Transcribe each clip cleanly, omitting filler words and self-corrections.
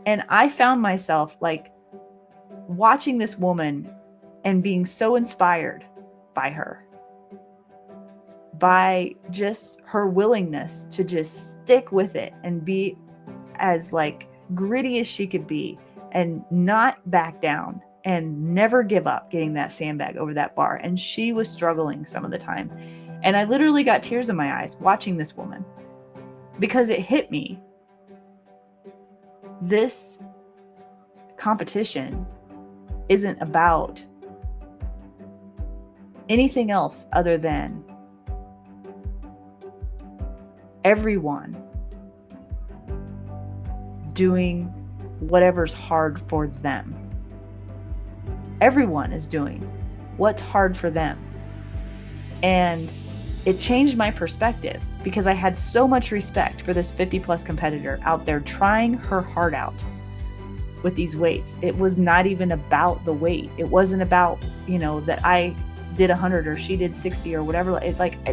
And I found myself like watching this woman and being so inspired by her, by just her willingness to just stick with it and be as like gritty as she could be and not back down and never give up getting that sandbag over that bar. And she was struggling some of the time. And I literally got tears in my eyes watching this woman because it hit me. This competition isn't about anything else other than everyone doing whatever's hard for them. Everyone is doing what's hard for them. And it changed my perspective because I had so much respect for this 50+ competitor out there trying her heart out with these weights. It was not even about the weight. It wasn't about, that I did 100 or she did 60 or whatever.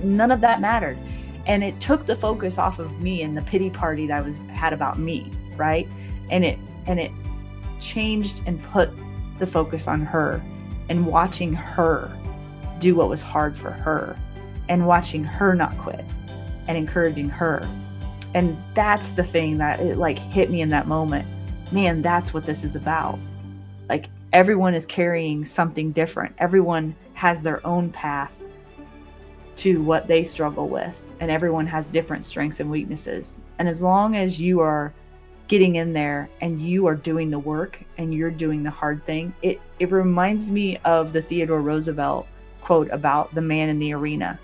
None of that mattered. And it took the focus off of me and the pity party that had about me, right? And it changed and put the focus on her and watching her do what was hard for her and watching her not quit and encouraging her. And that's the thing that it hit me in that moment. Man, that's what this is about. Like, everyone is carrying something different. Everyone has their own path to what they struggle with, and everyone has different strengths and weaknesses. And as long as you are getting in there and you are doing the work and you're doing the hard thing, it reminds me of the Theodore Roosevelt quote about the man in the arena.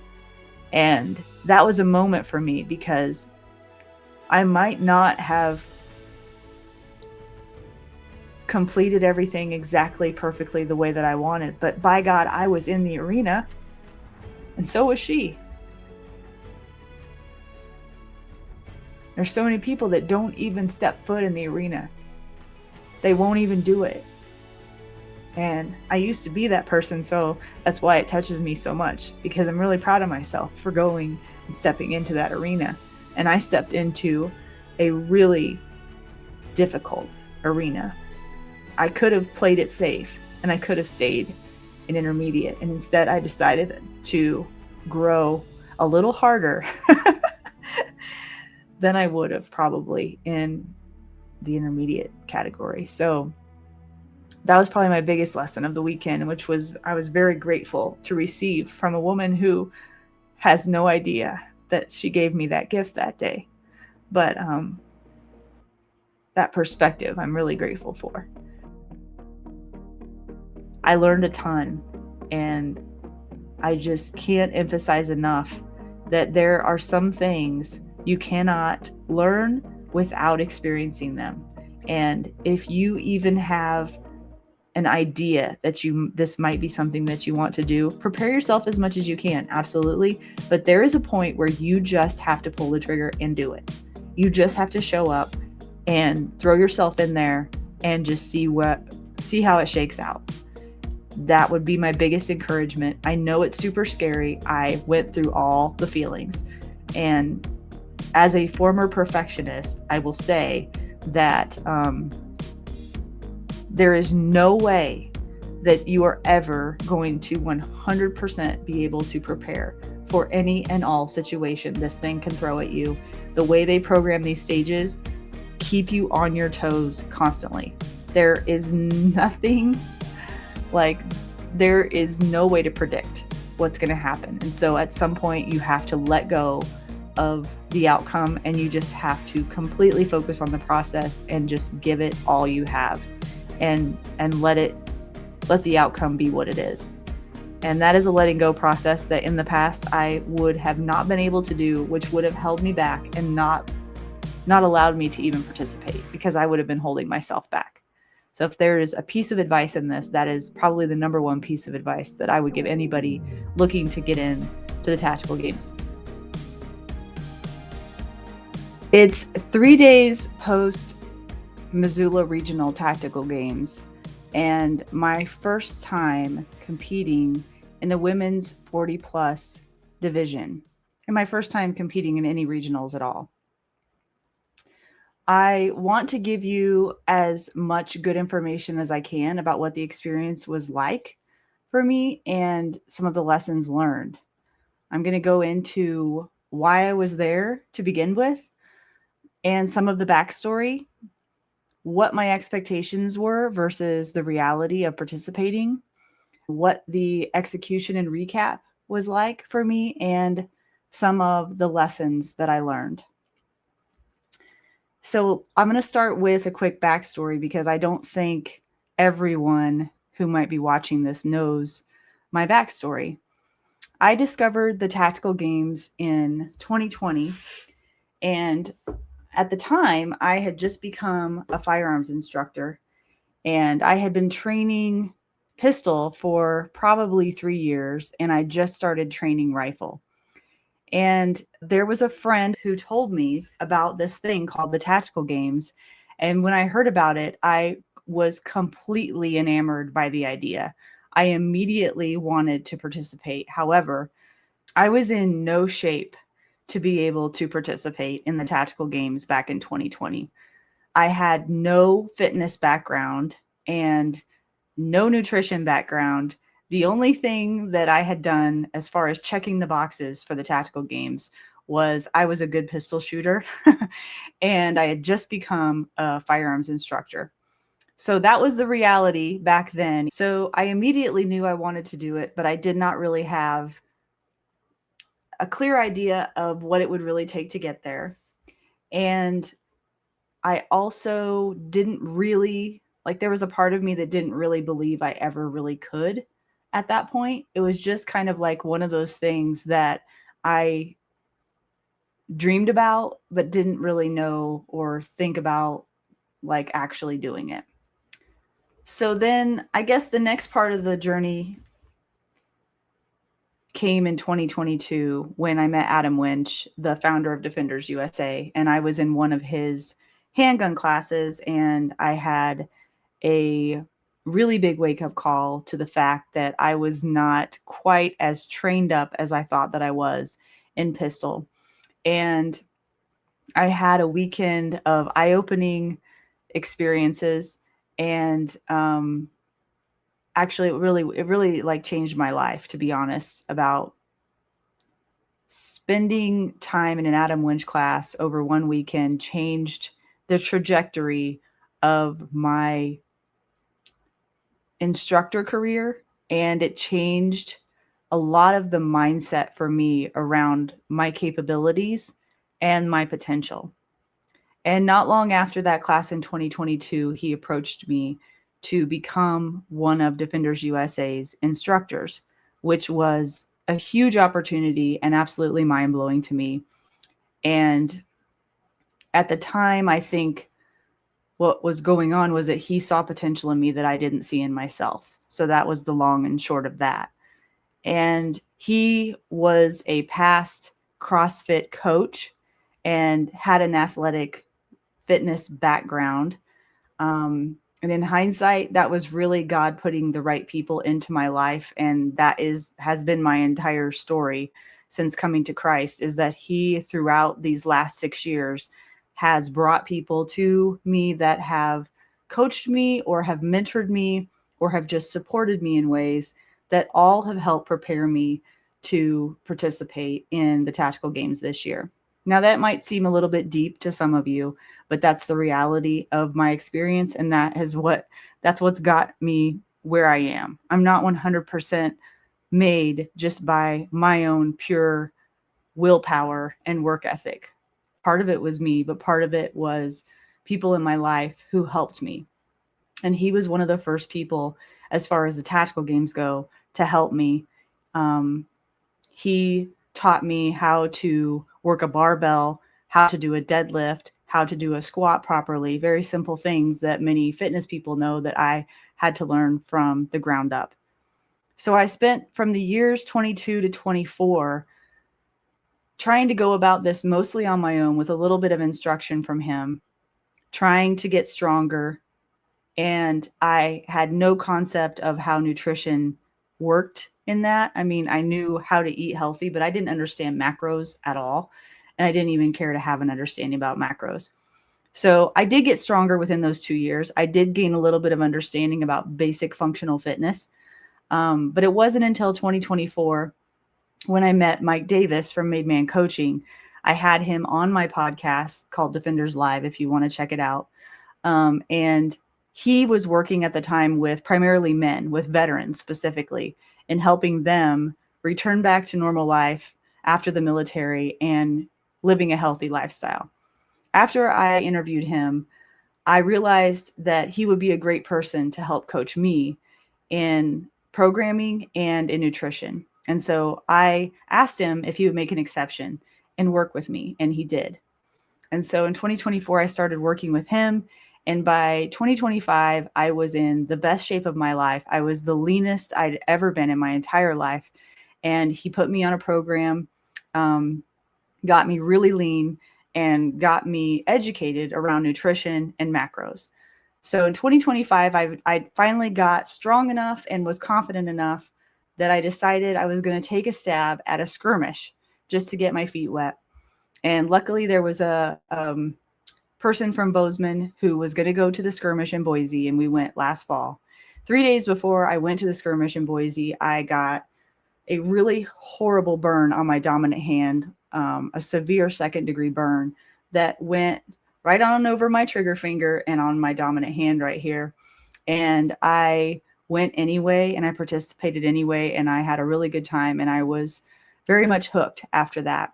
And that was a moment for me because I might not have completed everything exactly perfectly the way that I wanted, but by God, I was in the arena, and so was she. There's so many people that don't even step foot in the arena. They won't even do it. And I used to be that person, so that's why it touches me so much, because I'm really proud of myself for going and stepping into that arena. And I stepped into a really difficult arena. I could have played it safe and I could have stayed in intermediate, and instead I decided to grow a little harder than I would have probably in the intermediate category. So that was probably my biggest lesson of the weekend, which was I was very grateful to receive from a woman who has no idea that she gave me that gift that day. But that perspective I'm really grateful for. I learned a ton, and I just can't emphasize enough that there are some things you cannot learn without experiencing them. And if you even have an idea that this might be something that you want to do, prepare yourself as much as you can, absolutely. But there is a point where you just have to pull the trigger and do it. You just have to show up and throw yourself in there and just see how it shakes out. That would be my biggest encouragement. I know it's super scary. I went through all the feelings. And as a former perfectionist, I will say that there is no way that you are ever going to 100% be able to prepare for any and all situation this thing can throw at you. The way they program these stages keep you on your toes constantly. There is nothing there is no way to predict what's going to happen. And so at some point you have to let go of the outcome, and you just have to completely focus on the process and just give it all you have, and let the outcome be what it is. And that is a letting go process that in the past I would have not been able to do, which would have held me back and not allowed me to even participate, because I would have been holding myself back. So if there is a piece of advice in this, that is probably the number one piece of advice that I would give anybody looking to get in to the tactical games. It's 3 days post Missoula Regional Tactical Games, and my first time competing in the women's 40+ division, and my first time competing in any regionals at all. I want to give you as much good information as I can about what the experience was like for me and some of the lessons learned. I'm going to go into why I was there to begin with and some of the backstory, what my expectations were versus the reality of participating, what the execution and recap was like for me, and some of the lessons that I learned. So I'm going to start with a quick backstory because I don't think everyone who might be watching this knows my backstory. I discovered the tactical games in 2020, and at the time, I had just become a firearms instructor, and I had been training pistol for probably 3 years, and I just started training rifle. And there was a friend who told me about this thing called the tactical games. And when I heard about it, I was completely enamored by the idea. I immediately wanted to participate. However, I was in no shape to be able to participate in the tactical games back in 2020. I had no fitness background and no nutrition background. The only thing that I had done as far as checking the boxes for the tactical games was I was a good pistol shooter and I had just become a firearms instructor. So that was the reality back then. So I immediately knew I wanted to do it, but I did not really have a clear idea of what it would really take to get there. And I also didn't really like there was a part of me that didn't really believe I ever really could at that point. It was just kind of like one of those things that I dreamed about but didn't really know or think about like actually doing it. So then I guess the next part of the journey came in 2022 when I met Adam Winch, the founder of Defenders USA, and I was in one of his handgun classes and I had a really big wake up call to the fact that I was not quite as trained up as I thought that I was in pistol. And I had a weekend of eye opening experiences. And actually, it really like changed my life, to be honest, about spending time in an Adam Winch class over one weekend changed the trajectory of my instructor career, and it changed a lot of the mindset for me around my capabilities and my potential. And not long after that class in 2022, he approached me to become one of Defenders USA's instructors, which was a huge opportunity and absolutely mind blowing to me. And at the time, I think what was going on was that he saw potential in me that I didn't see in myself. So that was the long and short of that. And he was a past CrossFit coach and had an athletic fitness background. And in hindsight, that was really God putting the right people into my life. And that has been my entire story since coming to Christ, is that he, throughout these last 6 years, has brought people to me that have coached me or have mentored me or have just supported me in ways that all have helped prepare me to participate in the tactical games this year. Now, that might seem a little bit deep to some of you, but that's the reality of my experience, and that's what's got me where I am. I'm not 100% made just by my own pure willpower and work ethic. Part of it was me, but part of it was people in my life who helped me. And he was one of the first people, as far as the tactical games go, to help me. He taught me how to work a barbell, how to do a deadlift, how to do a squat properly, very simple things that many fitness people know that I had to learn from the ground up. So I spent from the years 22 to 24 trying to go about this mostly on my own with a little bit of instruction from him, trying to get stronger. And I had no concept of how nutrition worked in that. I mean, I knew how to eat healthy, but I didn't understand macros at all. And I didn't even care to have an understanding about macros. So I did get stronger within those 2 years. I did gain a little bit of understanding about basic functional fitness. But it wasn't until 2024 when I met Mike Davis from Made Man Coaching. I had him on my podcast called Defenders Live, if you want to check it out. And he was working at the time with primarily men, with veterans specifically, and helping them return back to normal life after the military and living a healthy lifestyle. After I interviewed him, I realized that he would be a great person to help coach me in programming and in nutrition. And so I asked him if he would make an exception and work with me, and he did. And so in 2024, I started working with him. And by 2025, I was in the best shape of my life. I was the leanest I'd ever been in my entire life. And he put me on a program, got me really lean, and got me educated around nutrition and macros. So in 2025, I finally got strong enough and was confident enough that I decided I was going to take a stab at a skirmish just to get my feet wet. And luckily, there was a person from Bozeman who was going to go to the skirmish in Boise, and we went last fall. 3 days before I went to the skirmish in Boise, I got a really horrible burn on my dominant hand, a severe second-degree burn that went right on over my trigger finger and on my dominant hand right here. And I went anyway, and I participated anyway, and I had a really good time, and I was very much hooked after that.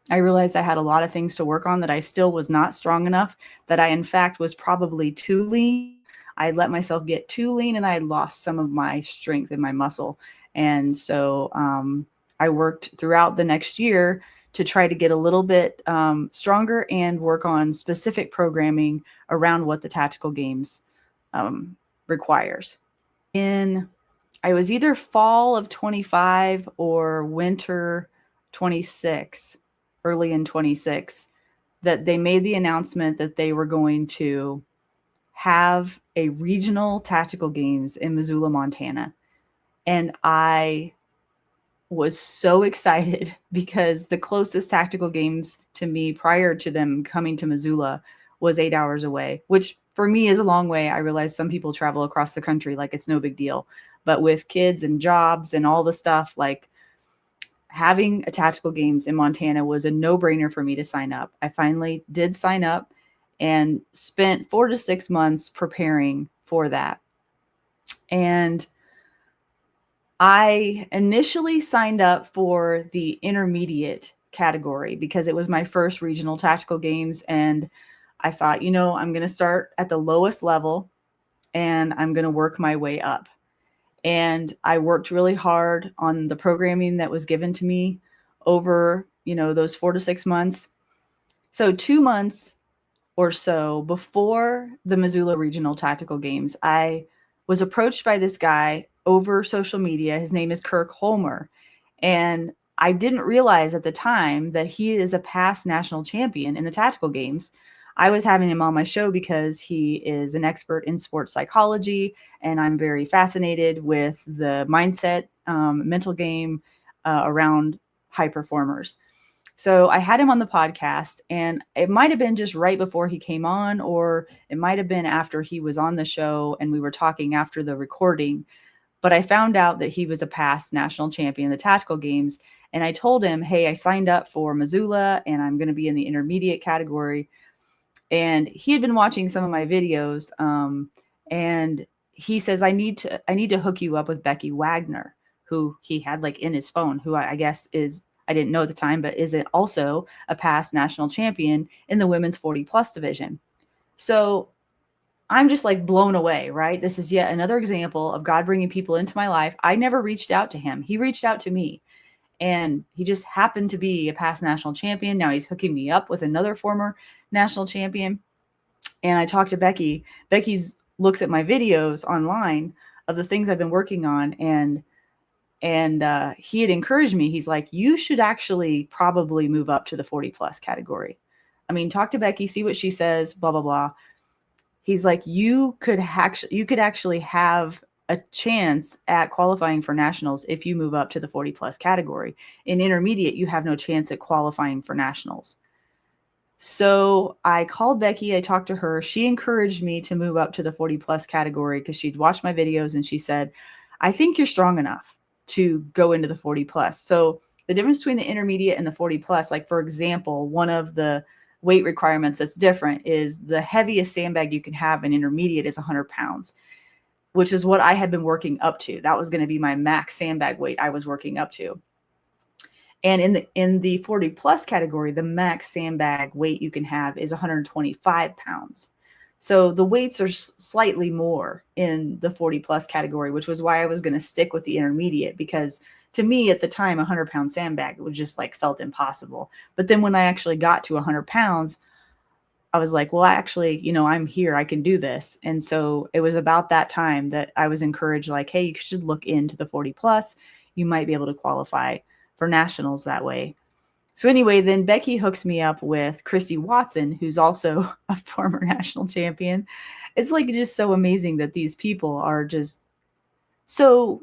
I realized I had a lot of things to work on, that I still was not strong enough, that I, in fact, was probably too lean. I let myself get too lean, and I had lost some of my strength in my muscle. And so I worked throughout the next year to try to get a little bit stronger and work on specific programming around what the tactical games requires. I was either fall of 25 or winter 26, early in 26, that they made the announcement that they were going to have a regional tactical games in Missoula, Montana. And I was so excited because the closest tactical games to me prior to them coming to Missoula was 8 hours away, which for me is a long way. I realize some people travel across the country like it's no big deal. But with kids and jobs and all the stuff, like having a tactical games in Montana was a no-brainer for me to sign up. I finally did sign up and spent 4 to 6 months preparing for that. And I initially signed up for the intermediate category because it was my first regional tactical games. And I thought, I'm going to start at the lowest level and I'm going to work my way up. And I worked really hard on the programming that was given to me over, those 4 to 6 months. So 2 months or so before the Missoula Regional Tactical Games, I was approached by this guy over social media. His name is Kirk Holmer. And I didn't realize at the time that he is a past national champion in the tactical games. I was having him on my show because he is an expert in sports psychology, and I'm very fascinated with the mindset, mental game around high performers. So I had him on the podcast, and it might have been just right before he came on, or it might have been after he was on the show and we were talking after the recording. But I found out that he was a past national champion in the tactical games. And I told him, hey, I signed up for Missoula and I'm going to be in the intermediate category. And he had been watching some of my videos. And he says, I need to hook you up with Becky Wagner, who he had like in his phone, who I guess is, I didn't know at the time, but is it also a past national champion in the women's 40 plus division. So I'm just like blown away, right? This is yet another example of God bringing people into my life. I never reached out to him. He reached out to me, and he just happened to be a past national champion. Now he's hooking me up with another former national champion. And I talked to Becky. Becky's looks at my videos online of the things I've been working on. And he had encouraged me. He's like, you should actually probably move up to the 40 plus category. I mean, talk to Becky, see what she says, blah, blah, blah. He's like, you could actually have a chance at qualifying for nationals if you move up to the 40 plus category. In intermediate, you have no chance at qualifying for nationals. So I called Becky, I talked to her. She encouraged me to move up to the 40 plus category because she'd watched my videos and she said, I think you're strong enough to go into the 40 plus. So the difference between the intermediate and the 40 plus, like for example, one of the weight requirements that's different is the heaviest sandbag you can have in intermediate is 100 pounds, which is what I had been working up to. That was going to be my max sandbag weight I was working up to. And in the 40 plus category, the max sandbag weight you can have is 125 pounds. So the weights are slightly more in the 40 plus category, which was why I was going to stick with the intermediate, because to me at the time, 100-pound sandbag was just like felt impossible. But then when I actually got to 100 pounds, I was like, well, actually, I'm here, I can do this. And so it was about that time that I was encouraged, like, hey, you should look into the 40 plus. You might be able to qualify for nationals that way. So anyway, then Becky hooks me up with Christy Watson, who's also a former national champion. It's like just so amazing that these people are just so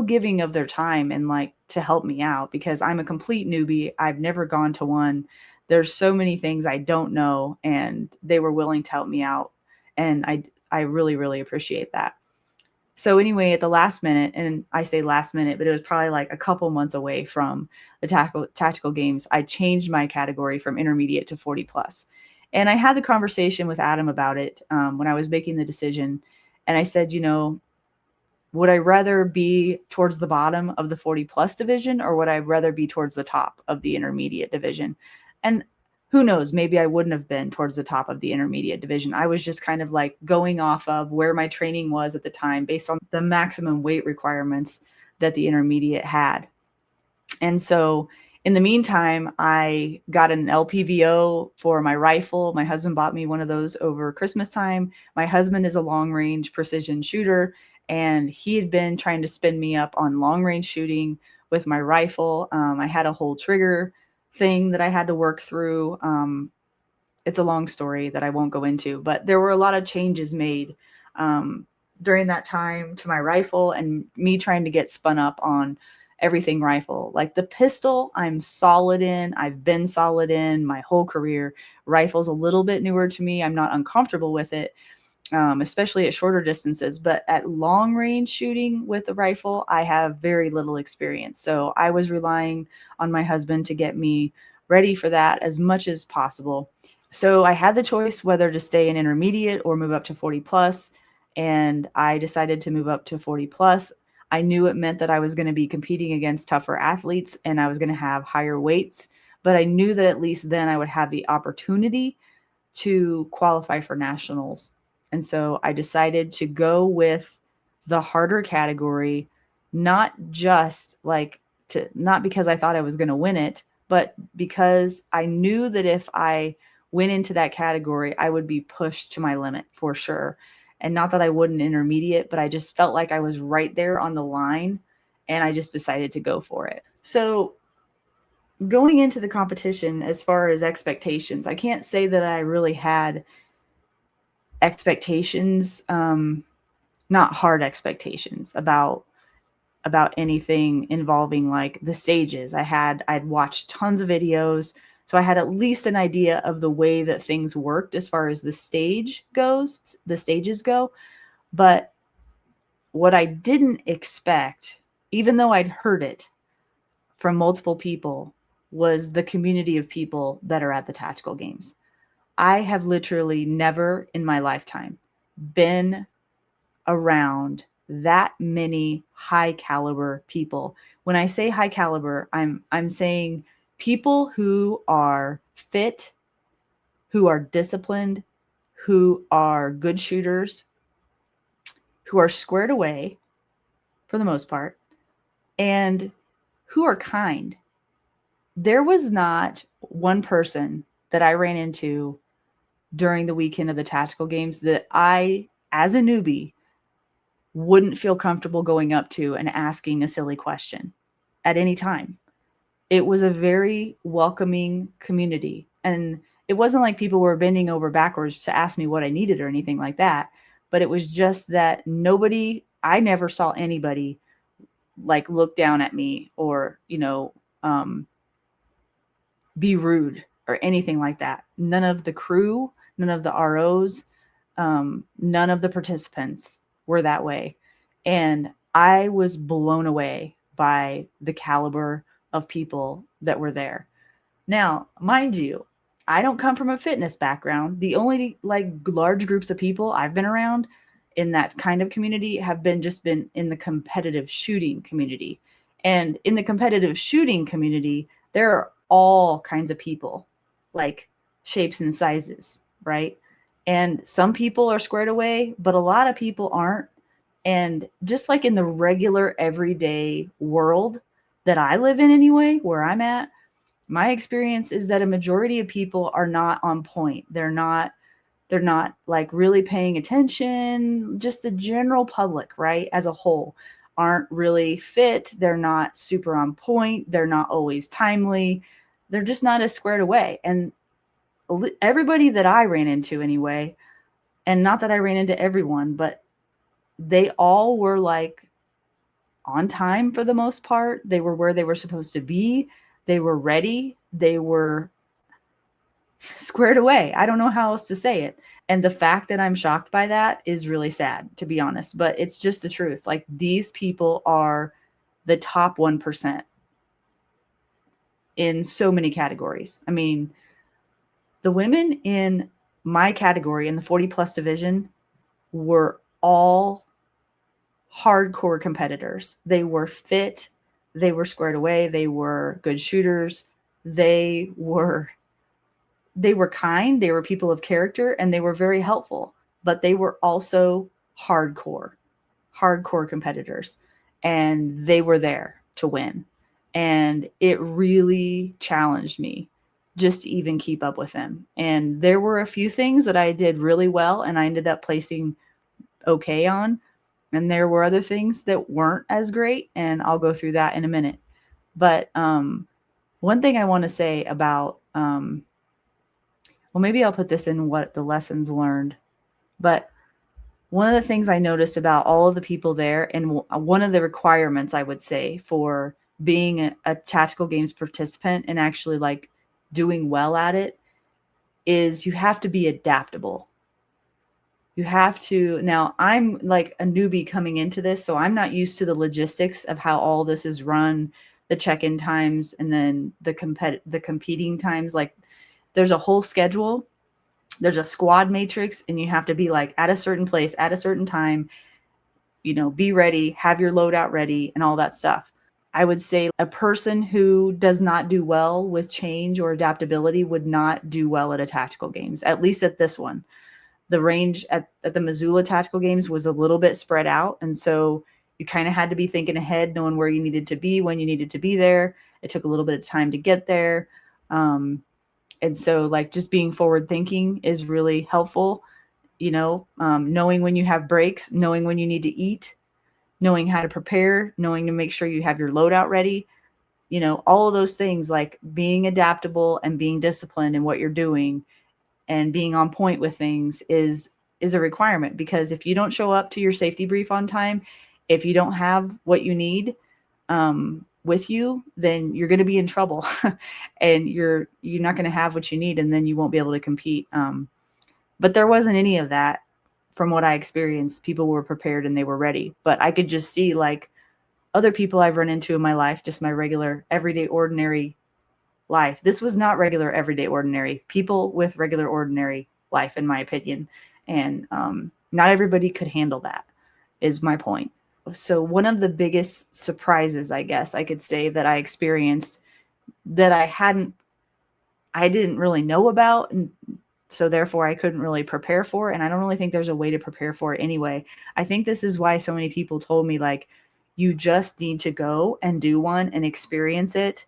giving of their time and like to help me out, because I'm a complete newbie. I've never gone to one. There's so many things I don't know, and they were willing to help me out. And I really, really appreciate that. So anyway, at the last minute, and I say last minute, but it was probably like a couple months away from the tactical games, I changed my category from intermediate to 40 plus. And I had the conversation with Adam about it when I was making the decision. And I said, would I rather be towards the bottom of the 40 plus division, or would I rather be towards the top of the intermediate division? And who knows, maybe I wouldn't have been towards the top of the intermediate division. I was just kind of like going off of where my training was at the time based on the maximum weight requirements that the intermediate had. And so in the meantime, I got an LPVO for my rifle. My husband bought me one of those over Christmas time. My husband is a long range precision shooter, and he had been trying to spin me up on long range shooting with my rifle. I had a whole trigger thing that I had to work through. It's a long story that I won't go into, but there were a lot of changes made during that time to my rifle, and me trying to get spun up on everything rifle. Like the pistol, I'm solid in. I've been solid in my whole career. Rifle's a little bit newer to me. I'm not uncomfortable with it, especially at shorter distances. But at long range shooting with the rifle, I have very little experience. So I was relying on my husband to get me ready for that as much as possible. So I had the choice whether to stay in intermediate or move up to 40 plus, and I decided to move up to 40 plus. I knew it meant that I was going to be competing against tougher athletes and I was going to have higher weights, but I knew that at least then I would have the opportunity to qualify for nationals. And so I decided to go with the harder category, not just not because I thought I was going to win it, but because I knew that if I went into that category, I would be pushed to my limit for sure. And not that I wouldn't intermediate, but I just felt like I was right there on the line, and I just decided to go for it. So going into the competition, as far as expectations, I can't say that I really had expectations, not hard expectations about anything involving like the stages. I'd watched tons of videos, so I had at least an idea of the way that things worked as far as the stages go. But what I didn't expect, even though I'd heard it from multiple people, was the community of people that are at the tactical games. I have literally never in my lifetime been around that many high caliber people. When I say high caliber, I'm saying people who are fit, who are disciplined, who are good shooters, who are squared away for the most part, and who are kind. There was not one person that I ran into during the weekend of the tactical games that I, as a newbie, wouldn't feel comfortable going up to and asking a silly question at any time. It was a very welcoming community. And it wasn't like people were bending over backwards to ask me what I needed or anything like that. But it was just that I never saw anybody like look down at me or, be rude or anything like that. None of the crew, none of the ROs, none of the participants were that way. And I was blown away by the caliber of people that were there. Now, mind you, I don't come from a fitness background. The only like large groups of people I've been around in that kind of community have been in the competitive shooting community. And in the competitive shooting community, there are all kinds of people, like shapes and sizes, right? And some people are squared away, but a lot of people aren't. And just like in the regular everyday world that I live in anyway, where I'm at, my experience is that a majority of people are not on point. They're not like really paying attention. Just the general public, right, as a whole, aren't really fit. They're not super on point. They're not always timely. They're just not as squared away. And everybody that I ran into anyway, and not that I ran into everyone, but they all were like on time for the most part. They were where they were supposed to be. They were ready. They were squared away. I don't know how else to say it. And the fact that I'm shocked by that is really sad, to be honest, but it's just the truth. Like, these people are the top 1% in so many categories. I mean, the women in my category in the 40 plus division were all hardcore competitors. They were fit, they were squared away, they were good shooters, they were kind, they were people of character, and they were very helpful, but they were also hardcore competitors, and they were there to win. And it really challenged me just to even keep up with them. And there were a few things that I did really well and I ended up placing okay on. And there were other things that weren't as great, and I'll go through that in a minute. But one thing I want to say about well, maybe I'll put this in what the lessons learned. But one of the things I noticed about all of the people there, and one of the requirements I would say for being a tactical games participant and actually like doing well at it, is you have to be adaptable. You have to, now I'm like a newbie coming into this, so I'm not used to the logistics of how all this is run, the check-in times, and then the competing times. Like, there's a whole schedule, there's a squad matrix, and you have to be like at a certain place at a certain time, be ready, have your loadout ready, and all that stuff. I would say a person who does not do well with change or adaptability would not do well at a tactical games, at least at this one. The range at the Missoula tactical games was a little bit spread out. And so you kind of had to be thinking ahead, knowing where you needed to be, when you needed to be there. It took a little bit of time to get there. And so like just being forward thinking is really helpful, knowing when you have breaks, knowing when you need to eat, knowing how to prepare, knowing to make sure you have your loadout ready, all of those things, like being adaptable and being disciplined in what you're doing and being on point with things is a requirement. Because if you don't show up to your safety brief on time, if you don't have what you need with you, then you're going to be in trouble and you're not going to have what you need, and then you won't be able to compete. But there wasn't any of that from what I experienced. People were prepared and they were ready, but I could just see like other people I've run into in my life, just my regular, everyday, ordinary life. This was not regular, everyday, ordinary people with regular, ordinary life, in my opinion. And not everybody could handle that, is my point. So one of the biggest surprises, I guess I could say, that I experienced that I didn't really know about, and so therefore I couldn't really prepare for, and I don't really think there's a way to prepare for it anyway. I think this is why so many people told me, like, you just need to go and do one and experience it.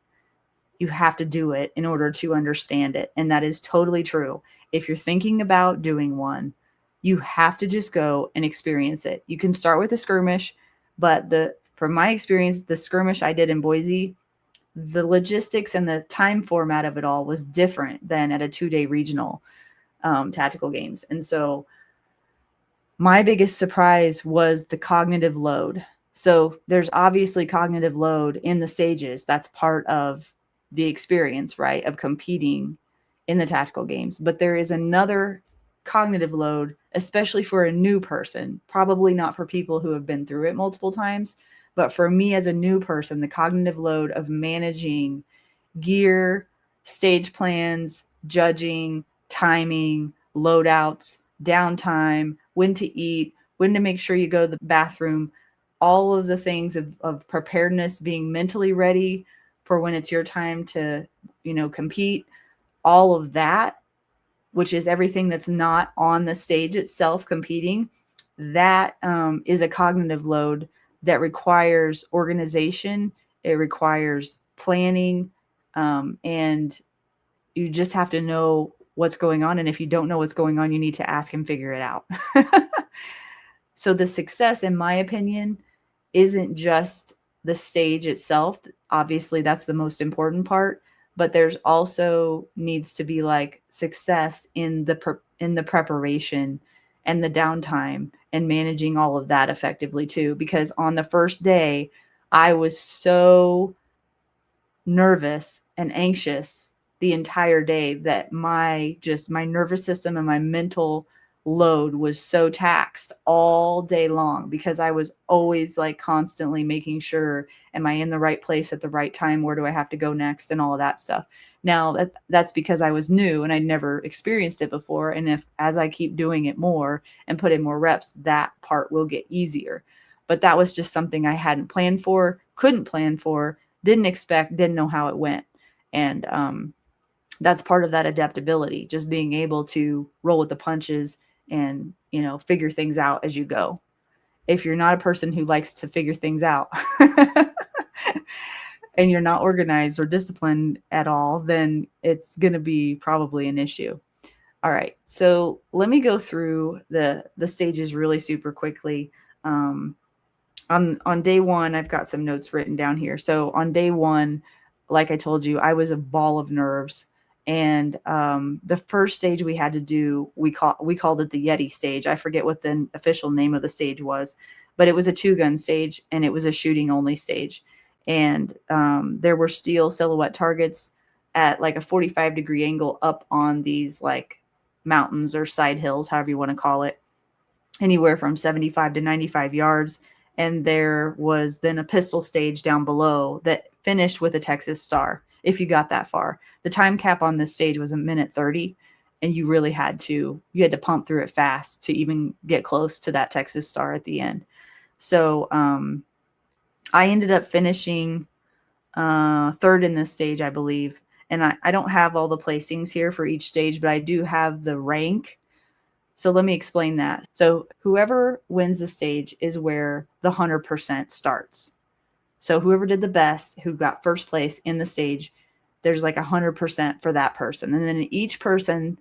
You have to do it in order to understand it. And that is totally true. If you're thinking about doing one, you have to just go and experience it. You can start with a skirmish, but from my experience, the skirmish I did in Boise, the logistics and the time format of it all was different than at a 2-day regional tactical games. And so my biggest surprise was the cognitive load. So there's obviously cognitive load in the stages. That's part of the experience, right, of competing in the tactical games. But there is another cognitive load, especially for a new person, probably not for people who have been through it multiple times, but for me as a new person, the cognitive load of managing gear, stage plans, judging, timing, loadouts, downtime, when to eat, when to make sure you go to the bathroom, all of the things of preparedness, being mentally ready for when it's your time to, compete, all of that, which is everything that's not on the stage itself competing, that is a cognitive load that requires organization. It requires planning, and you just have to know what's going on. And if you don't know what's going on, you need to ask and figure it out. So the success, in my opinion, isn't just the stage itself. Obviously, that's the most important part, but there's also needs to be like success in the preparation and the downtime and managing all of that effectively too. Because on the first day, I was so nervous and anxious the entire day that my nervous system and my mental load was so taxed all day long, because I was always like constantly making sure, am I in the right place at the right time? Where do I have to go next? And all of that stuff. Now that's because I was new and I'd never experienced it before. And if, as I keep doing it more and put in more reps, that part will get easier. But that was just something I hadn't planned for, couldn't plan for, didn't expect, didn't know how it went. And that's part of that adaptability, just being able to roll with the punches and, figure things out as you go. If you're not a person who likes to figure things out and you're not organized or disciplined at all, then it's going to be probably an issue. All right. So let me go through the stages really super quickly. On day one, I've got some notes written down here. So on day one, like I told you, I was a ball of nerves. And the first stage we had to do, we called it the Yeti stage. I forget what the official name of the stage was, but it was a 2-gun stage and it was a shooting only stage. And there were steel silhouette targets at like a 45-degree angle up on these like mountains or side hills, however you want to call it, anywhere from 75 to 95 yards. And there was then a pistol stage down below that finished with a Texas Star, if you got that far. The time cap on this stage was 1:30, and you really had to pump through it fast to even get close to that Texas Star at the end. So I ended up finishing third in this stage, I believe. And I don't have all the placings here for each stage, but I do have the rank. So let me explain that. So whoever wins the stage is where the 100% starts. So whoever did the best, who got first place in the stage, there's like 100% for that person. And then each person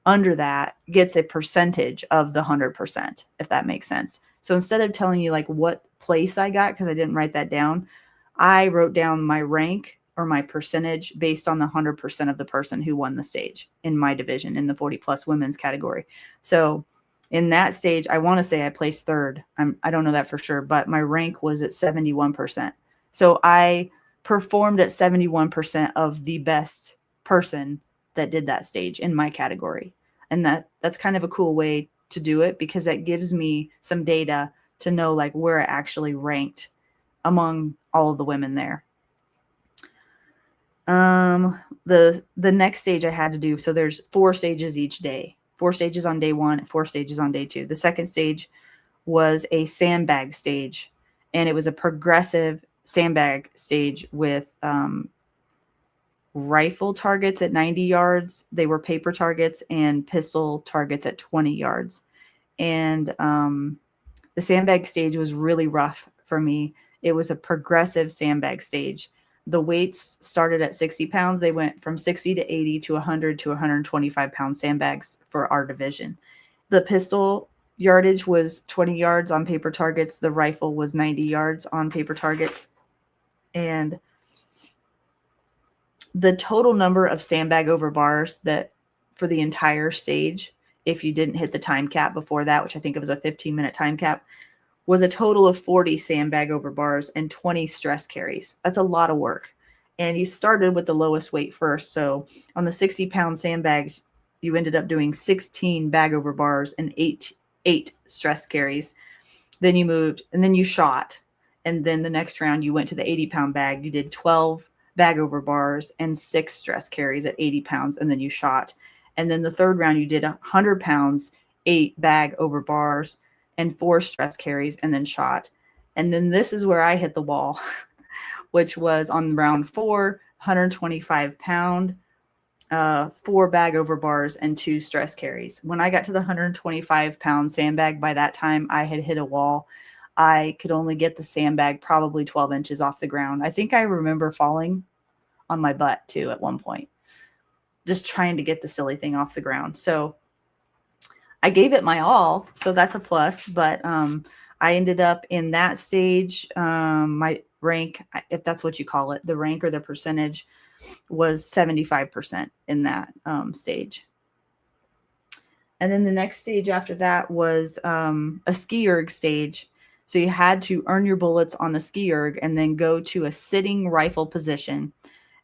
under that gets a percentage of the 100%, if that makes sense. So instead of telling you like what place I got, because I didn't write that down, I wrote down my rank or my percentage based on the 100% of the person who won the stage in my division in the 40 plus women's category. So in that stage, I want to say I placed third. I don't know that for sure, but my rank was at 71%. So I performed at 71% of the best person that did that stage in my category. And that's kind of a cool way to do it, because that gives me some data to know like where I actually ranked among all of the women there. The next stage I had to do, so there's 4 stages each day. 4 stages on day 1, 4 stages on day 2. The second stage was a sandbag stage, and it was a progressive sandbag stage with rifle targets at 90 yards. They were paper targets, and pistol targets at 20 yards. And the sandbag stage was really rough for me. It was a progressive sandbag stage. The weights started at 60 pounds. They went from 60 to 80 to 100 to 125 pound sandbags for our division. The pistol yardage was 20 yards on paper targets. The rifle was 90 yards on paper targets. And the total number of sandbag over bars that for the entire stage, if you didn't hit the time cap before that, which I think it was a 15-minute time cap, was a total of 40 sandbag over bars and 20 stress carries. That's a lot of work. And you started with the lowest weight first. So on the 60-pound sandbags, you ended up doing 16 bag over bars and eight stress carries. Then you moved, and then you shot. And then the next round, you went to the 80-pound bag. You did 12 bag over bars and 6 stress carries at 80 pounds, and then you shot. And then the third round, you did 100 pounds, 8 bag over bars, and 4 stress carries, and then shot. And then this is where I hit the wall, which was on round 4, 125-pound, 4 bag over bars, and 2 stress carries. When I got to the 125-pound sandbag, by that time I had hit a wall. I could only get the sandbag probably 12 inches off the ground. I think I remember falling on my butt too at one point, just trying to get the silly thing off the ground. So I gave it my all, so that's a plus. But I ended up in that stage. My rank, if that's what you call it, the rank or the percentage, was 75% in that stage. And then the next stage after that was a ski erg stage. So you had to earn your bullets on the ski erg and then go to a sitting rifle position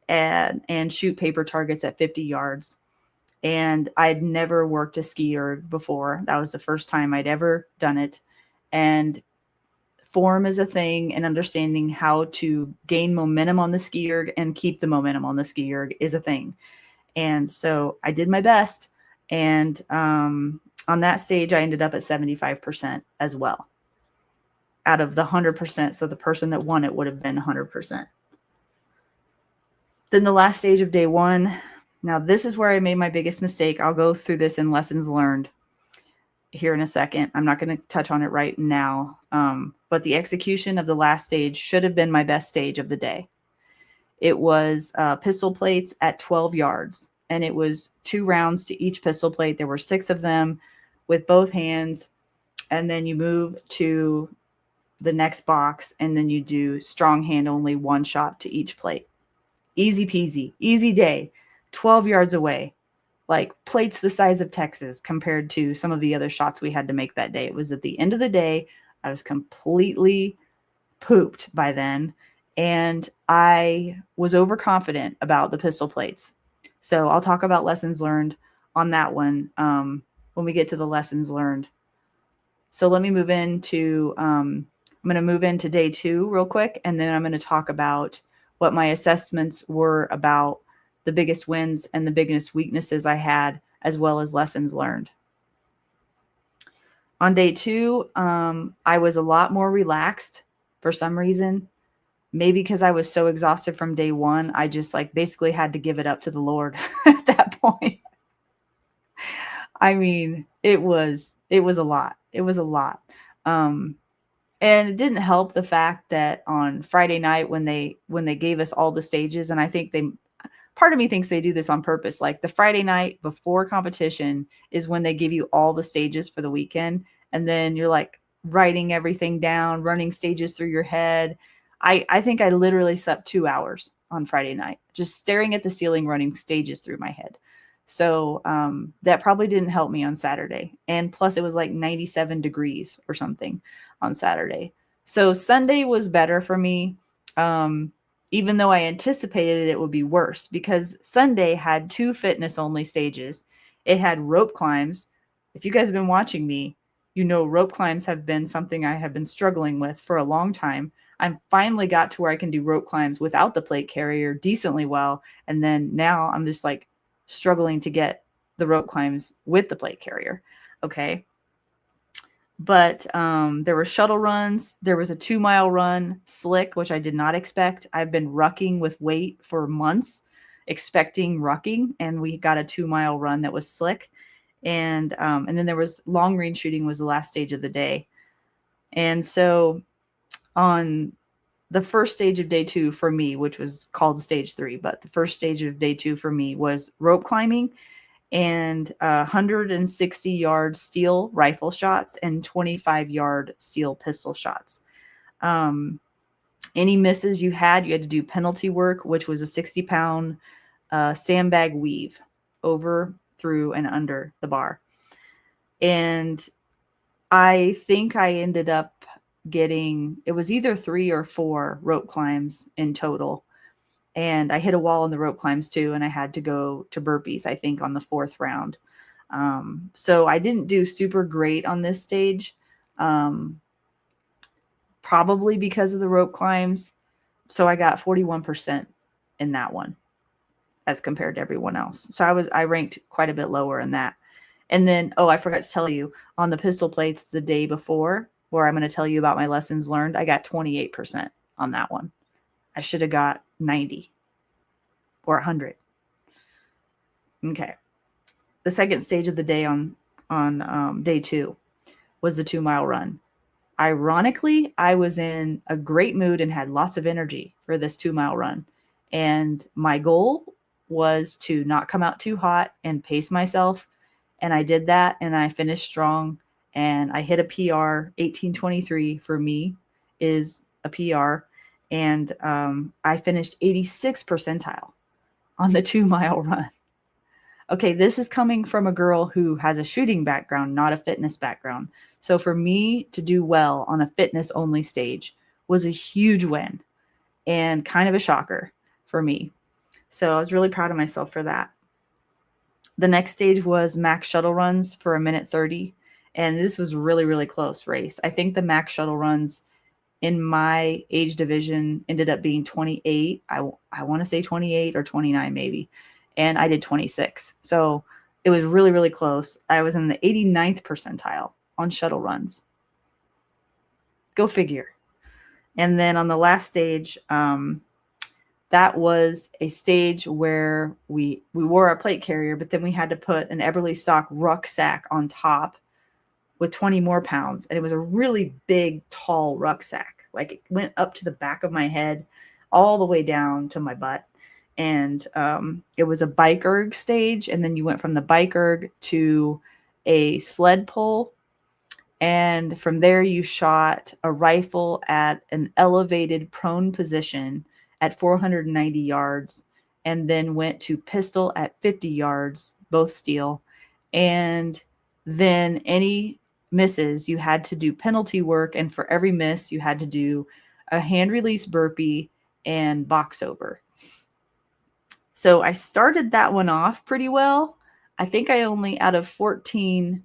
and shoot paper targets at 50 yards. And I'd never worked a ski erg before. That was the first time I'd ever done it. And form is a thing, and understanding how to gain momentum on the ski erg and keep the momentum on the ski erg is a thing. And so I did my best. And on that stage, I ended up at 75% as well out of the 100%. So the person that won it would have been 100%. Then the last stage of day 1. Now, this is where I made my biggest mistake. I'll go through this in lessons learned here in a second. I'm not going to touch on it right now. But the execution of the last stage should have been my best stage of the day. It was pistol plates at 12 yards. And it was 2 rounds to each pistol plate. There were 6 of them with both hands. And then you move to the next box, and then you do strong hand only, 1 shot to each plate. Easy peasy, easy day, 12 yards away, like plates the size of Texas compared to some of the other shots we had to make that day. It was at the end of the day. I was completely pooped by then, and I was overconfident about the pistol plates. So I'll talk about lessons learned on that one when we get to the lessons learned. So let me move into, I'm going to move into day 2 real quick, and then I'm going to talk about what my assessments were about the biggest wins and the biggest weaknesses I had, as well as lessons learned. On day 2, I was a lot more relaxed for some reason. Maybe because I was so exhausted from day 1, I just basically had to give it up to the Lord at that point. I mean, it was a lot. It was a lot. And it didn't help the fact that on Friday night when they gave us all the stages, and I think part of me thinks they do this on purpose. Like the Friday night before competition is when they give you all the stages for the weekend. And then you're like writing everything down, running stages through your head. I think I literally slept 2 hours on Friday night, just staring at the ceiling, running stages through my head. So that probably didn't help me on Saturday. And plus it was like 97 degrees or something on Saturday. So Sunday was better for me, even though I anticipated it would be worse, because Sunday had 2 fitness only stages. It had rope climbs. If you guys have been watching me, you know rope climbs have been something I have been struggling with for a long time. I finally got to where I can do rope climbs without the plate carrier decently well. And then now I'm just like struggling to get the rope climbs with the plate carrier. Okay. But there were shuttle runs. There was a 2-mile run, slick, which I did not expect. I've been rucking with weight for months, expecting rucking, and we got a 2-mile run that was slick. And then there was long range shooting was the last stage of the day. And so on the first stage of day 2 for me, which was called stage 3, but the first stage of day 2 for me was rope climbing and 160-yard steel rifle shots and 25-yard steel pistol shots. Any misses you had to do penalty work, which was a 60-pound sandbag weave over, through, and under the bar. And I think I ended up getting, it was either 3 or 4 rope climbs in total. And I hit a wall in the rope climbs too, and I had to go to burpees, I think, on the 4th round. So I didn't do super great on this stage, probably because of the rope climbs. So I got 41% in that one as compared to everyone else. So I ranked quite a bit lower in that. And then, I forgot to tell you, on the pistol plates the day before, where I'm going to tell you about my lessons learned, I got 28% on that one. I should have got 90 or 100. Okay. The second stage of the day on day 2 was the 2-mile run. Ironically, I was in a great mood and had lots of energy for this 2-mile run. And my goal was to not come out too hot and pace myself. And I did that, and I finished strong, and I hit a PR. 18:23 for me is a PR. And I finished 86th percentile on the 2-mile run. Okay, this is coming from a girl who has a shooting background, not a fitness background. So for me to do well on a fitness only stage was a huge win and kind of a shocker for me. So I was really proud of myself for that. The next stage was max shuttle runs for 1:30. And this was really, really close race. I think the max shuttle runs in my age division ended up being 28. I want to say 28 or 29 maybe. And I did 26. So it was really, really close. I was in the 89th percentile on shuttle runs. Go figure. And then on the last stage, that was a stage where we wore our plate carrier, but then we had to put an Eberly stock rucksack on top with 20 more pounds. And it was a really big, tall rucksack. Like it went up to the back of my head, all the way down to my butt. And it was a bike erg stage. And then you went from the bike erg to a sled pull. And from there, you shot a rifle at an elevated prone position at 490 yards, and then went to pistol at 50 yards, both steel. And then any misses, you had to do penalty work. And for every miss, you had to do a hand release burpee and box over. So I started that one off pretty well. I think I only, out of 14,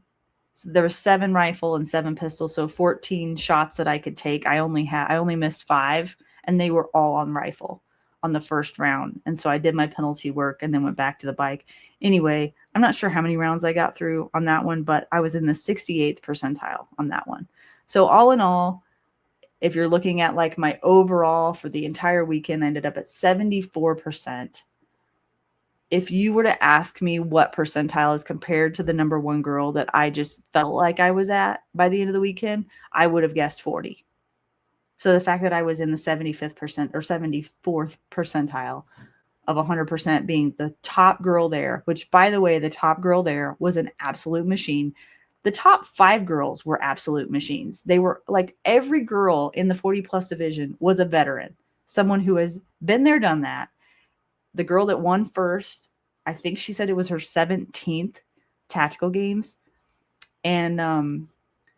so there was 7 rifle and 7 pistol, so 14 shots that I could take. I only missed 5, and they were all on rifle on the first round. And so I did my penalty work and then went back to the bike. Anyway, I'm not sure how many rounds I got through on that one, but I was in the 68th percentile on that one. So all in all, if you're looking at like my overall for the entire weekend, I ended up at 74%. If you were to ask me what percentile is compared to the number 1 girl that I just felt like I was at by the end of the weekend, I would have guessed 40. So the fact that I was in the 75th percent or 74th percentile of 100% being the top girl there, which by the way, the top girl there was an absolute machine. The top 5 girls were absolute machines. They were like every girl in the 40 plus division was a veteran, someone who has been there, done that. The girl that won first, I think she said it was her 17th tactical games. And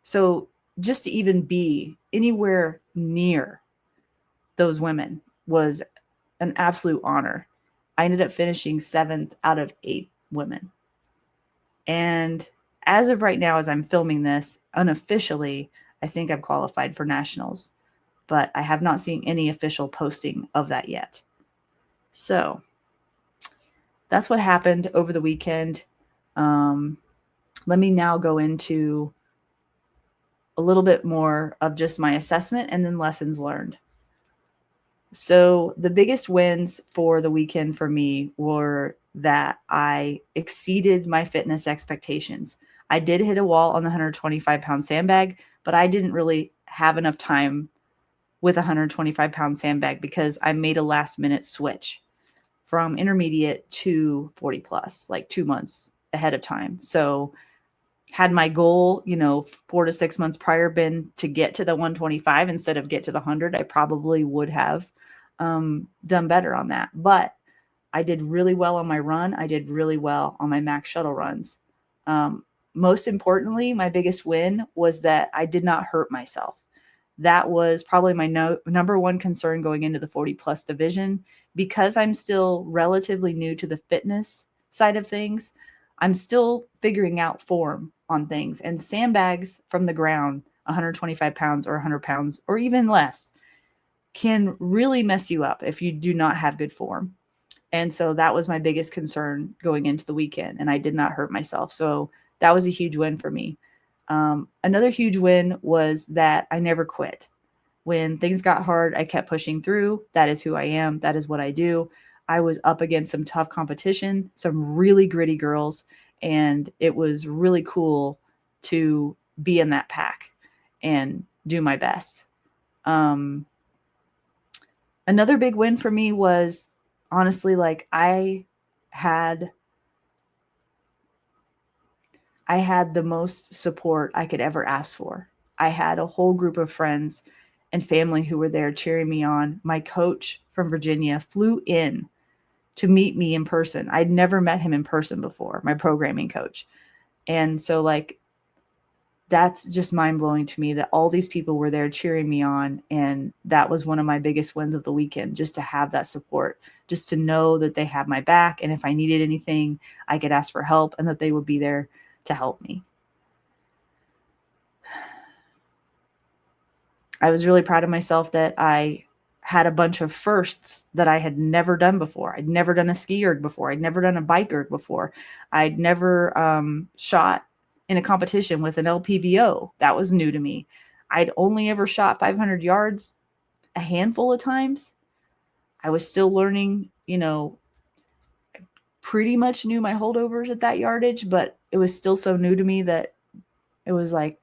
so just to even be anywhere near those women was an absolute honor. I ended up finishing 7th out of 8 women. And as of right now, as I'm filming this, unofficially, I think I'm qualified for nationals, but I have not seen any official posting of that yet. So that's what happened over the weekend. Let me now go into a little bit more of just my assessment and then lessons learned. So the biggest wins for the weekend for me were that I exceeded my fitness expectations. I did hit a wall on the 125-pound sandbag, but I didn't really have enough time with a 125-pound sandbag because I made a last-minute switch from intermediate to 40 plus, like 2 months ahead of time. So had my goal, 4 to 6 months prior been to get to the 125 instead of get to the 100, I probably would have done better on that. But I did really well on my run. I did really well on my max shuttle runs. Most importantly, my biggest win was that I did not hurt myself. that was probably my number one concern going into the 40 plus division. Because I'm still relatively new to the fitness side of things, I'm still figuring out form on things. And sandbags from the ground, 125 pounds or 100 pounds or even less, can really mess you up if you do not have good form. And so that was my biggest concern going into the weekend, and I did not hurt myself. So that was a huge win for me. Another huge win was that I never quit. When things got hard, I kept pushing through. That is who I am. That is what I do. I was up against some tough competition, some really gritty girls, and it was really cool to be in that pack and do my best. Another big win for me was honestly, like had I had the most support I could ever ask for. I had a whole group of friends and family who were there cheering me on. My coach from Virginia flew in to meet me in person. I'd never met him in person before, my programming coach. And so like that's just mind-blowing to me that all these people were there cheering me on, and that was one of my biggest wins of the weekend, just to have that support, just to know that they have my back, and if I needed anything, I could ask for help and that they would be there to help me. I was really proud of myself that I had a bunch of firsts that I had never done before. I'd never done a ski erg before. I'd never done a bike erg before. I'd never shot in a competition with an LPVO. That was new to me. I'd only ever shot 500 yards a handful of times. I was still learning, pretty much knew my holdovers at that yardage, but it was still so new to me that it was like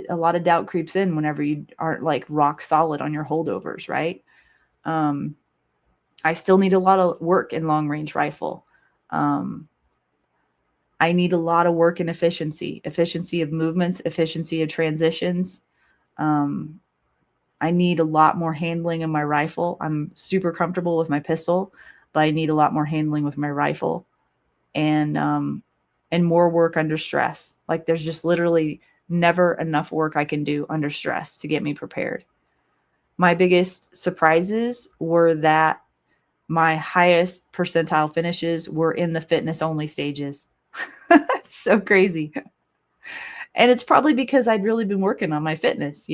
a lot of doubt creeps in whenever you aren't like rock solid on your holdovers, right? I still need a lot of work in long range rifle. I need a lot of work in efficiency of movements, efficiency of transitions. I need a lot more handling of my rifle. I'm super comfortable with my pistol, but I need a lot more handling with my rifle, and more work under stress. Like there's just literally never enough work I can do under stress to get me prepared. My biggest surprises were that my highest percentile finishes were in the fitness only stages. It's so crazy. And it's probably because I'd really been working on my fitness,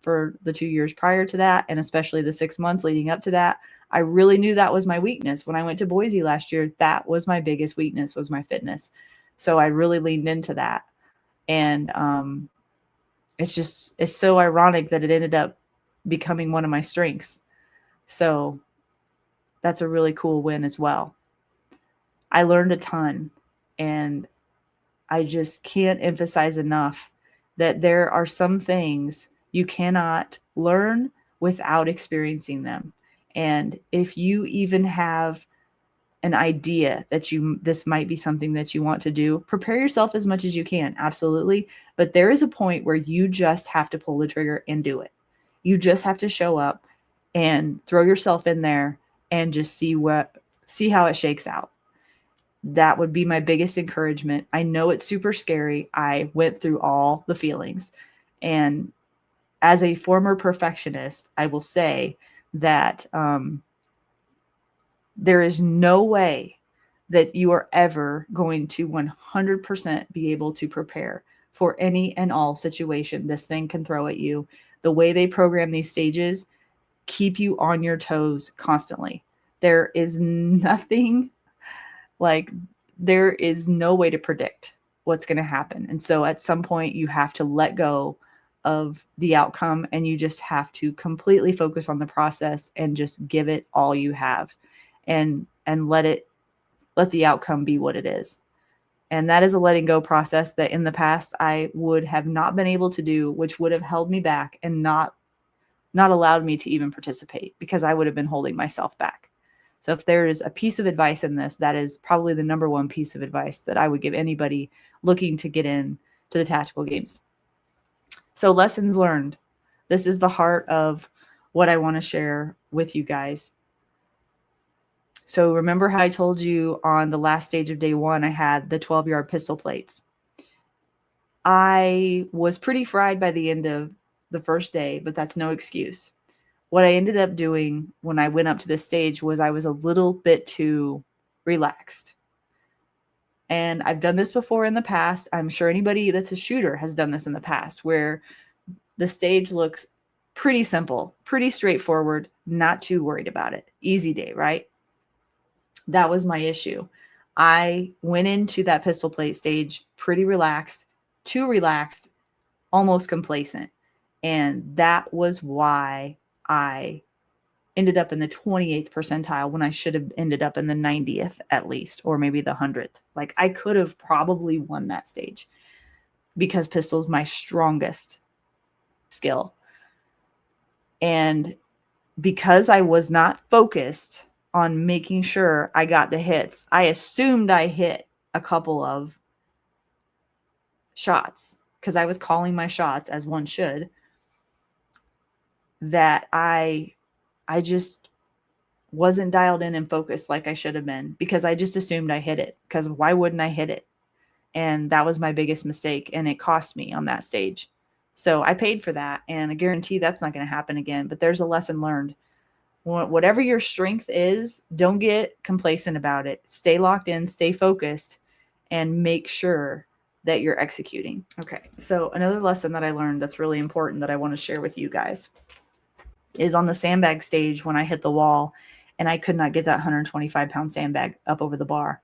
for the 2 years prior to that, and especially the 6 months leading up to that. I really knew that was my weakness. When I went to Boise last year, that was my biggest weakness, was my fitness. So I really leaned into that. And it's so ironic that it ended up becoming one of my strengths. So that's a really cool win as well. I learned a ton, and I just can't emphasize enough that there are some things you cannot learn without experiencing them. And if you even have an idea that this might be something that you want to do, prepare yourself as much as you can. Absolutely. But there is a point where you just have to pull the trigger and do it. You just have to show up and throw yourself in there and just see how it shakes out. That would be my biggest encouragement. I know it's super scary. I went through all the feelings. And as a former perfectionist, I will say that there is no way that you are ever going to 100% be able to prepare for any and all situation this thing can throw at you. The way they program these stages keep you on your toes constantly. There is nothing there is no way to predict what's going to happen. And so at some point you have to let go of the outcome, and you just have to completely focus on the process and just give it all you have, and let the outcome be what it is. And that is a letting go process that in the past I would have not been able to do, which would have held me back and not allowed me to even participate, because I would have been holding myself back. So if there is a piece of advice in this, that is probably the number one piece of advice that I would give anybody looking to get in to the tactical games. So lessons learned. This is the heart of what I want to share with you guys. So remember how I told you on the last stage of day one, I had the 12-yard pistol plates. I was pretty fried by the end of the first day, but that's no excuse. What I ended up doing when I went up to this stage was I was a little bit too relaxed. And I've done this before in the past. I'm sure anybody that's a shooter has done this in the past, where the stage looks pretty simple, pretty straightforward, not too worried about it. Easy day, right? That was my issue. I went into that pistol plate stage pretty relaxed, too relaxed, almost complacent. And that was why I ended up in the 28th percentile when I should have ended up in the 90th at least, or maybe the 100th. Like I could have probably won that stage because pistol's my strongest skill. And because I was not focused on making sure I got the hits, I assumed I hit a couple of shots because I was calling my shots as one should, that I just wasn't dialed in and focused like I should have been, because I just assumed I hit it, because why wouldn't I hit it? And that was my biggest mistake, and it cost me on that stage. So I paid for that, and I guarantee that's not going to happen again, but there's a lesson learned. Whatever your strength is, don't get complacent about it. Stay locked in, stay focused, and make sure that you're executing. Okay, so another lesson that I learned that's really important that I want to share with you guys is on the sandbag stage when I hit the wall and I could not get that 125-pound sandbag up over the bar.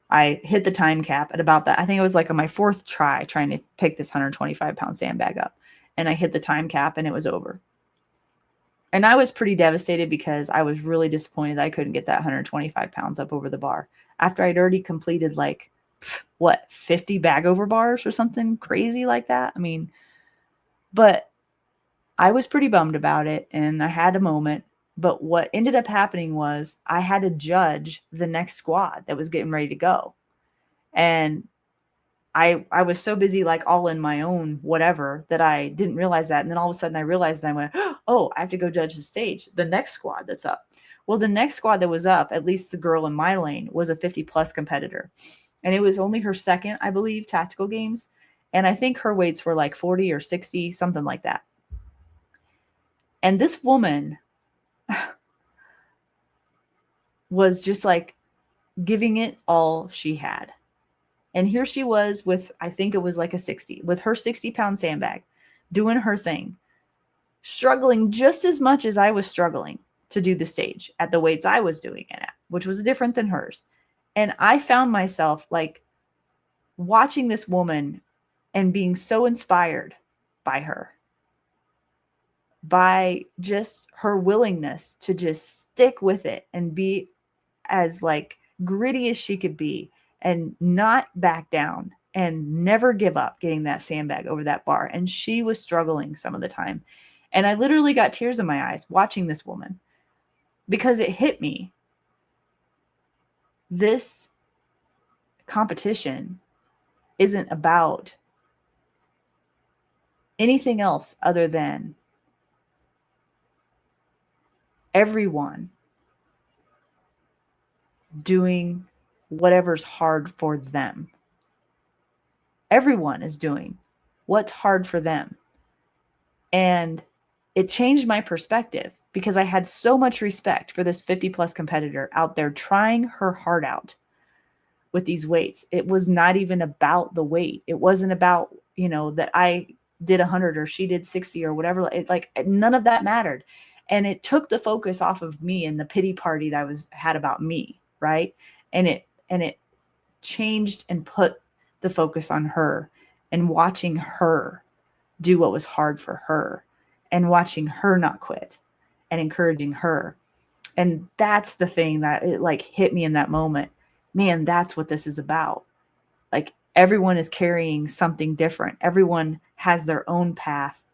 I hit the time cap at about that. I think it was like on my fourth try trying to pick this 125-pound sandbag up. And I hit the time cap and it was over. And I was pretty devastated because I was really disappointed I couldn't get that 125 pounds up over the bar after I'd already completed 50 bag over bars or something crazy like that. I mean, but I was pretty bummed about it and I had a moment. But what ended up happening was I had to judge the next squad that was getting ready to go. And I was so busy, like all in my own whatever, that I didn't realize that. And then all of a sudden I realized, and I went, oh, I have to go judge the stage, the next squad that's up. Well, the next squad that was up, at least the girl in my lane, was a 50 plus competitor. And it was only her second, I believe, tactical games. And I think her weights were like 40 or 60, something like that. And this woman was just like giving it all she had. And here she was with, I think it was like a 60, with her 60-pound sandbag, doing her thing, struggling just as much as I was struggling to do the stage at the weights I was doing it at, which was different than hers. And I found myself like watching this woman and being so inspired by her, by just her willingness to just stick with it and be as like gritty as she could be and not back down and never give up getting that sandbag over that bar. And she was struggling some of the time. And I literally got tears in my eyes watching this woman because it hit me. This competition isn't about anything else other than everyone doing whatever's hard for them. Everyone is doing what's hard for them. And it changed my perspective because I had so much respect for this 50 plus competitor out there trying her heart out with these weights. It was not even about the weight. It wasn't about, that I did 100 or she did 60 or whatever. None of that mattered. And it took the focus off of me and the pity party that had about me. Right. And it changed and put the focus on her and watching her do what was hard for her and watching her not quit and encouraging her. And that's the thing that it hit me in that moment. Man, that's what this is about. Like everyone is carrying something different. Everyone has their own path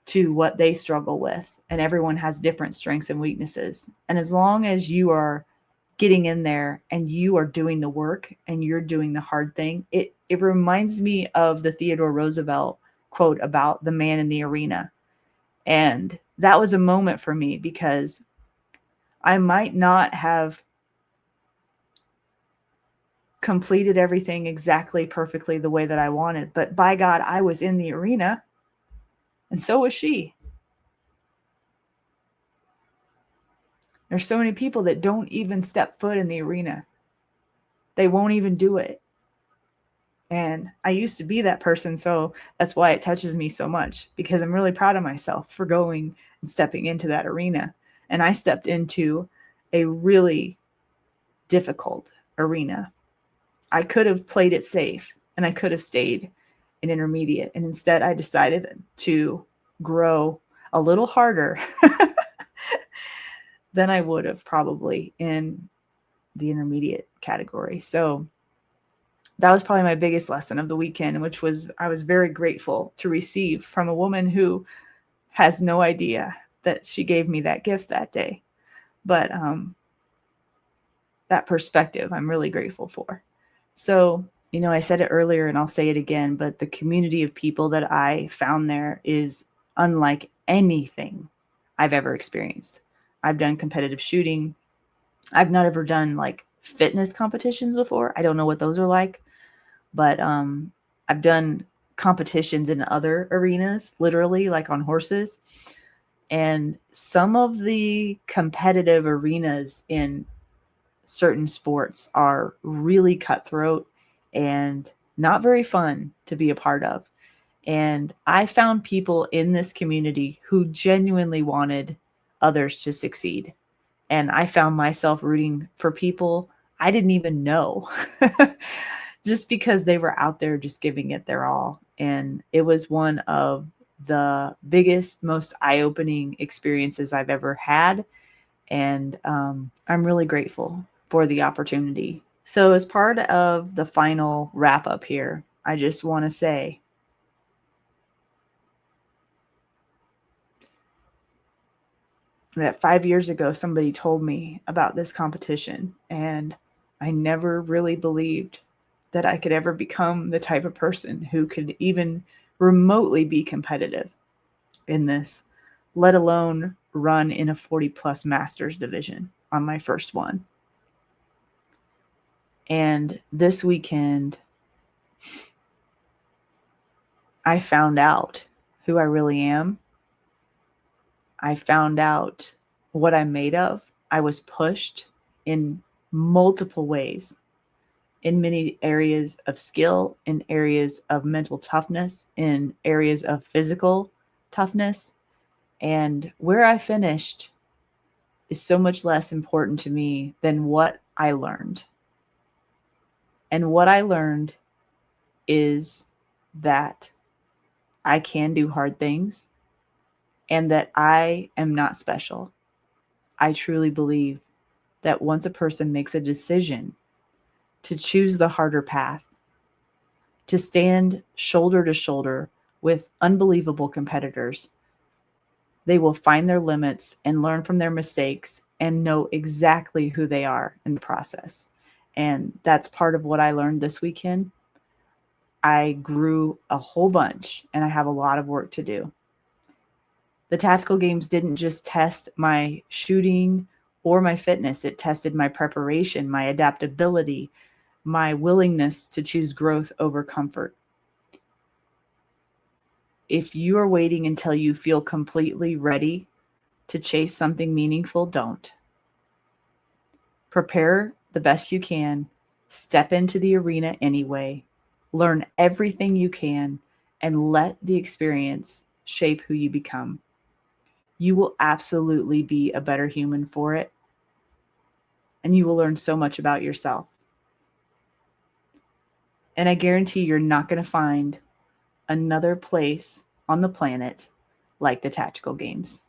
to what they struggle with, and everyone has different strengths and weaknesses. And as long as you are getting in there and you are doing the work and you're doing the hard thing, it reminds me of the Theodore Roosevelt quote about the man in the arena. And that was a moment for me because I might not have completed everything exactly perfectly the way that I wanted, but by God, I was in the arena And so was she. There's so many people that don't even step foot in the arena. They won't even do it. And I used to be that person, so that's why it touches me so much, because I'm really proud of myself for going and stepping into that arena. And I stepped into a really difficult arena. I could have played it safe and I could have stayed in intermediate. And instead, I decided to grow a little harder than I would have probably in the intermediate category. So that was probably my biggest lesson of the weekend, which was I was very grateful to receive from a woman who has no idea that she gave me that gift that day. But that perspective I'm really grateful for. So, I said it earlier and I'll say it again, but the community of people that I found there is unlike anything I've ever experienced. I've done competitive shooting. I've not ever done like fitness competitions before. I don't know what those are like, but I've done competitions in other arenas, literally like on horses. And some of the competitive arenas in certain sports are really cutthroat and not very fun to be a part of. And I found people in this community who genuinely wanted others to succeed. And I found myself rooting for people I didn't even know just because they were out there just giving it their all. And it was one of the biggest, most eye opening experiences I've ever had. And I'm really grateful for the opportunity. So, as part of the final wrap up here, I just want to say that 5 years ago, somebody told me about this competition, and I never really believed that I could ever become the type of person who could even remotely be competitive in this, let alone run in a 40 plus masters division on my first one. And this weekend, I found out who I really am. I found out what I'm made of. I was pushed in multiple ways, in many areas of skill, in areas of mental toughness, in areas of physical toughness. And where I finished is so much less important to me than what I learned. And what I learned is that I can do hard things and that I am not special. I truly believe that once a person makes a decision to choose the harder path, to stand shoulder to shoulder with unbelievable competitors, they will find their limits and learn from their mistakes and know exactly who they are in the process. And that's part of what I learned this weekend. I grew a whole bunch and I have a lot of work to do. The tactical games didn't just test my shooting or my fitness, it tested my preparation, my adaptability, my willingness to choose growth over comfort. If you are waiting until you feel completely ready to chase something meaningful, don't. Prepare the best you can, step into the arena anyway, learn everything you can, and let the experience shape who you become. You will absolutely be a better human for it, and you will learn so much about yourself. And I guarantee you're not going to find another place on the planet like the tactical games.